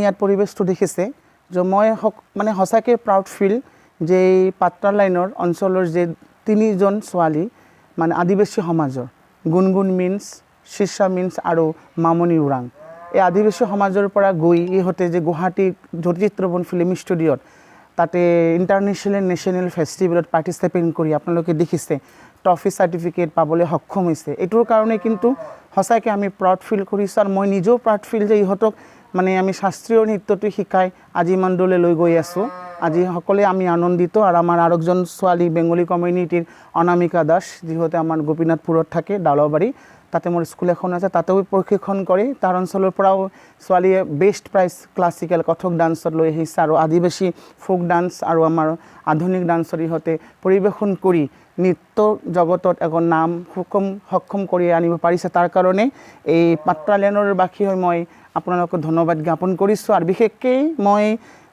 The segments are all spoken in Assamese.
ইয়াত পৰিৱেশটো দেখিছে যে মই মানে সঁচাকৈ প্ৰাউড ফিল যে এই পাত্ৰা লাইনৰ অঞ্চলৰ যে 3জন ছোৱালী মানে আদিবাসী সমাজৰ গুণগুণ মিন্স শীৰ্ষা মিন্স আৰু মামনি ওৰাং এই আদিবাসী সমাজৰ পৰা গৈ ইহঁতে যে গুৱাহাটী জ্যোতিচিত্ৰবন ফিল্ম ষ্টুডিঅ'ত তাতে ইণ্টাৰনেশ্যনেল নেশ্যনেল ফেষ্টিভেলত পাৰ্টিচিপেট কৰি আপোনালোকে দেখিছে ট্ৰফি চাৰ্টিফিকেট পাবলৈ সক্ষম হৈছে এইটোৰ কাৰণে কিন্তু সঁচাকৈ আমি প্ৰাউড ফিল কৰিছোঁ আৰু মই নিজেও প্ৰাউড ফিল যে ইহঁতক মানে আমি শাস্ত্ৰীয় নৃত্যটো শিকাই আজি ইমান দূৰলৈ লৈ গৈ আছোঁ আজি সকলোৱে আমি আনন্দিত আৰু আমাৰ আৰু একজন ছোৱালী বেংগলী কমিউনিটিৰ অনামিকা দাস যিহঁতে আমাৰ গোপীনাথপুৰত থাকে ডালবাৰী তাতে মোৰ স্কুল এখন আছে তাতেও প্ৰশিক্ষণ কৰে তাৰ অঞ্চলৰ পৰাও ছোৱালীয়ে বেষ্ট প্ৰাইজ ক্লাছিকেল কথক ডান্সত লৈ আহিছে আৰু আদিবাসী ফোক ডান্স আৰু আমাৰ আধুনিক ডান্সৰ ইহঁতে পৰিৱেশন কৰি নৃত্য জগতত এখন নাম সক্ষম কৰি আনিব পাৰিছে তাৰ কাৰণে এই পাত্ৰা লাইনৰ বাসী হৈ মই আপোনালোকক ধন্যবাদ জ্ঞাপন কৰিছোঁ আৰু বিশেষকৈ মই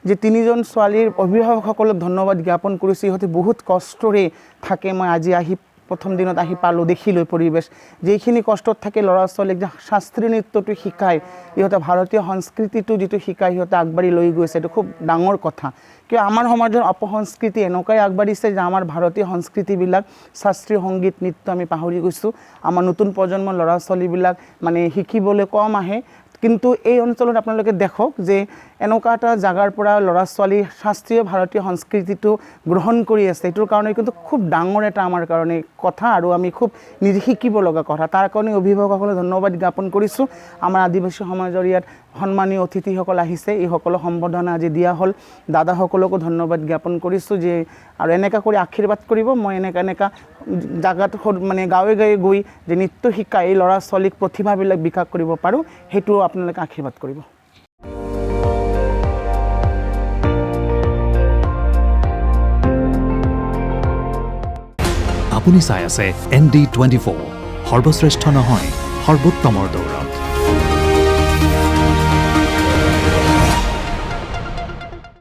যে 3জন ছোৱালীৰ অভিভাৱকসকলক ধন্যবাদ জ্ঞাপন কৰিছোঁ ইহঁতে বহুত কষ্টৰে থাকে মই আজি আহি প্ৰথম দিনত আহি পালোঁ দেখিলোঁ পৰিৱেশ যেইখিনি কষ্টত থাকে ল'ৰা ছোৱালীক যে শাস্ত্ৰীয় নৃত্যটো শিকায় ইহঁতে ভাৰতীয় সংস্কৃতিটো যিটো শিকায় ইহঁতে আগবাঢ়ি লৈ গৈছে এইটো খুব ডাঙৰ কথা কিয় আমাৰ সমাজৰ অপসংস্কৃতি এনেকুৱাই আগবাঢ়িছে যে আমাৰ ভাৰতীয় সংস্কৃতিবিলাক শাস্ত্ৰীয় সংগীত নৃত্য আমি পাহৰি গৈছোঁ আমাৰ নতুন প্ৰজন্মৰ ল'ৰা ছোৱালীবিলাক মানে শিকিবলৈ কম আহে কিন্তু এই অঞ্চলত আপোনালোকে দেখক যে এনেকুৱা এটা জাগাৰ পৰা ল'ৰা ছোৱালী শাস্ত্ৰীয় ভাৰতীয় সংস্কৃতিটো গ্ৰহণ কৰি আছে এইটোৰ কাৰণে কিন্তু খুব ডাঙৰ এটা আমাৰ কাৰণে কথা আৰু আমি খুব নিজে শিকিব লগা কথা তাৰ কাৰণে অভিভাৱকসকলক ধন্যবাদ জ্ঞাপন কৰিছোঁ আমাৰ আদিবাসী সমাজৰ ইয়াত সন্মানীয় অতিথিসকল আহিছে এইসকলক সম্বৰ্ধনা আজি দিয়া হ'ল দাদাসকলকো ধন্যবাদ জ্ঞাপন কৰিছোঁ যে আৰু এনেকুৱা কৰি আশীৰ্বাদ কৰিব মই এনেকুৱা জাগাত মানে গাঁৱে গাঁৱে গৈ যে নৃত্য শিকাই এই ল'ৰা ছোৱালীক প্ৰতিভাবিলাক বিকাশ কৰিব পাৰোঁ সেইটো আপোনালোকে আশীৰ্বাদ কৰিব আপুনি চাই আছে ND24 সৰ্বশ্ৰেষ্ঠ নহয় সৰ্বোত্তমৰ দৌৰ